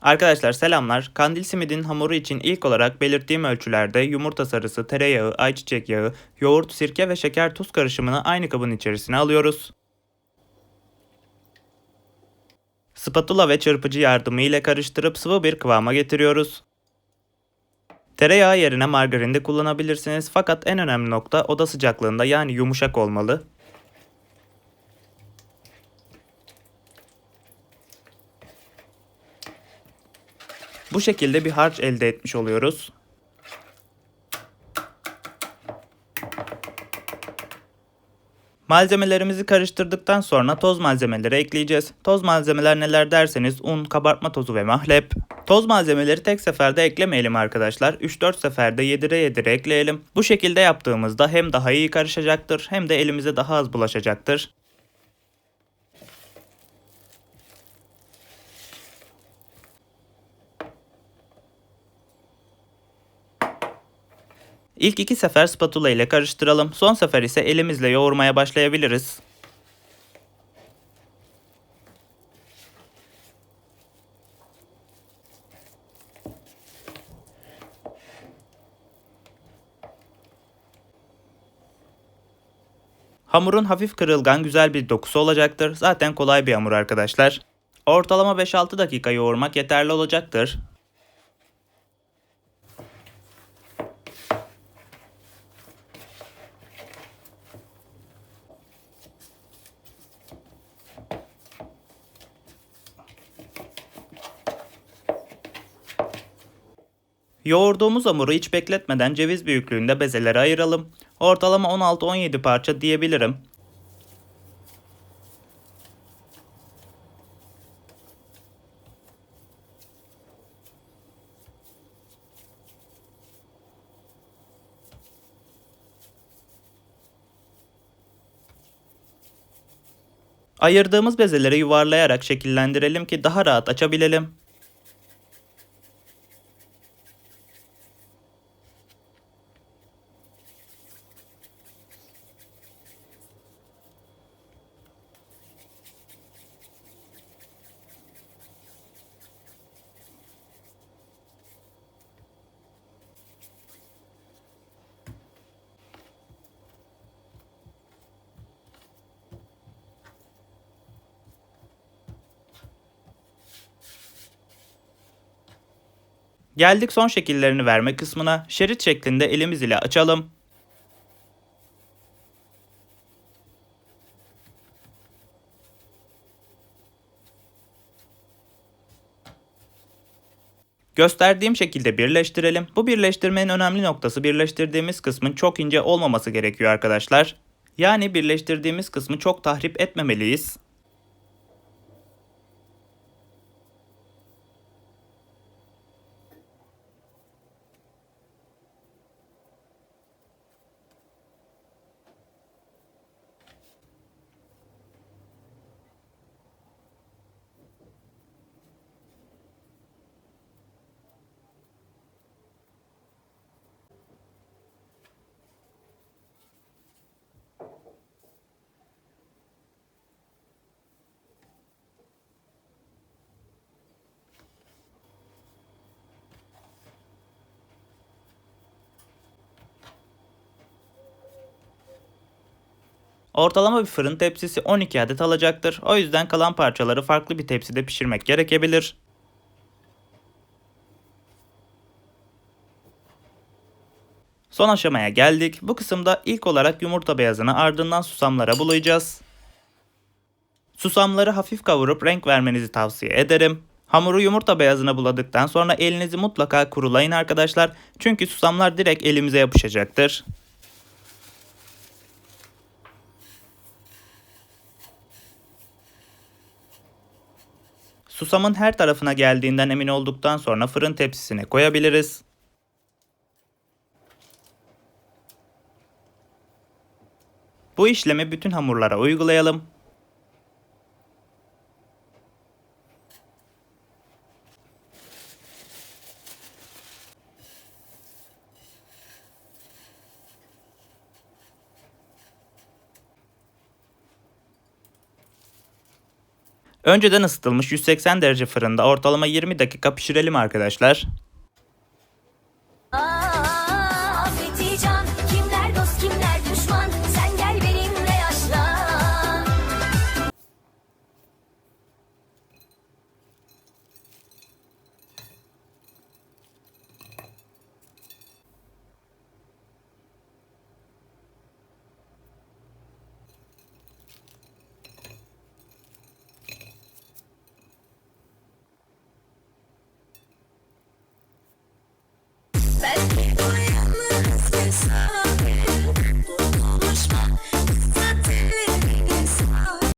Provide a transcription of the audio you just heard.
Arkadaşlar selamlar. Kandil simidin hamuru için ilk olarak belirttiğim ölçülerde yumurta sarısı, tereyağı, ayçiçek yağı, yoğurt, sirke ve şeker tuz karışımını aynı kabın içerisine alıyoruz. Spatula ve çırpıcı yardımı ile karıştırıp sıvı bir kıvama getiriyoruz. Tereyağı yerine margarin de kullanabilirsiniz fakat en önemli nokta oda sıcaklığında yani yumuşak olmalı. Bu şekilde bir harç elde etmiş oluyoruz. Malzemelerimizi karıştırdıktan sonra toz malzemeleri ekleyeceğiz. Toz malzemeler neler derseniz un, kabartma tozu ve mahlep. Toz malzemeleri tek seferde eklemeyelim arkadaşlar. 3-4 seferde yedire yedire ekleyelim. Bu şekilde yaptığımızda hem daha iyi karışacaktır hem de elimize daha az bulaşacaktır. İlk 2 sefer spatula ile karıştıralım. Son sefer ise elimizle yoğurmaya başlayabiliriz. Hamurun hafif kırılgan güzel bir dokusu olacaktır. Zaten kolay bir hamur arkadaşlar. Ortalama 5-6 dakika yoğurmak yeterli olacaktır. Yoğurduğumuz hamuru hiç bekletmeden ceviz büyüklüğünde bezelere ayıralım. Ortalama 16-17 parça diyebilirim. Ayırdığımız bezeleri yuvarlayarak şekillendirelim ki daha rahat açabilelim. Geldik son şekillerini verme kısmına. Şerit şeklinde elimiz ile açalım. Gösterdiğim şekilde birleştirelim. Bu birleştirmenin önemli noktası birleştirdiğimiz kısmın çok ince olmaması gerekiyor arkadaşlar. Yani birleştirdiğimiz kısmı çok tahrip etmemeliyiz. Ortalama bir fırın tepsisi 12 adet alacaktır. O yüzden kalan parçaları farklı bir tepside pişirmek gerekebilir. Son aşamaya geldik. Bu kısımda ilk olarak yumurta beyazını ardından susamlara bulayacağız. Susamları hafif kavurup renk vermenizi tavsiye ederim. Hamuru yumurta beyazına buladıktan sonra elinizi mutlaka kurulayın arkadaşlar. Çünkü susamlar direkt elimize yapışacaktır. Susamın her tarafına geldiğinden emin olduktan sonra fırın tepsisine koyabiliriz. Bu işlemi bütün hamurlara uygulayalım. Önceden ısıtılmış 180 derece fırında ortalama 20 dakika pişirelim arkadaşlar. Afeti can, kimler dost kimler düşman, sen gel benimle yaşlan. Ben uyanık insan.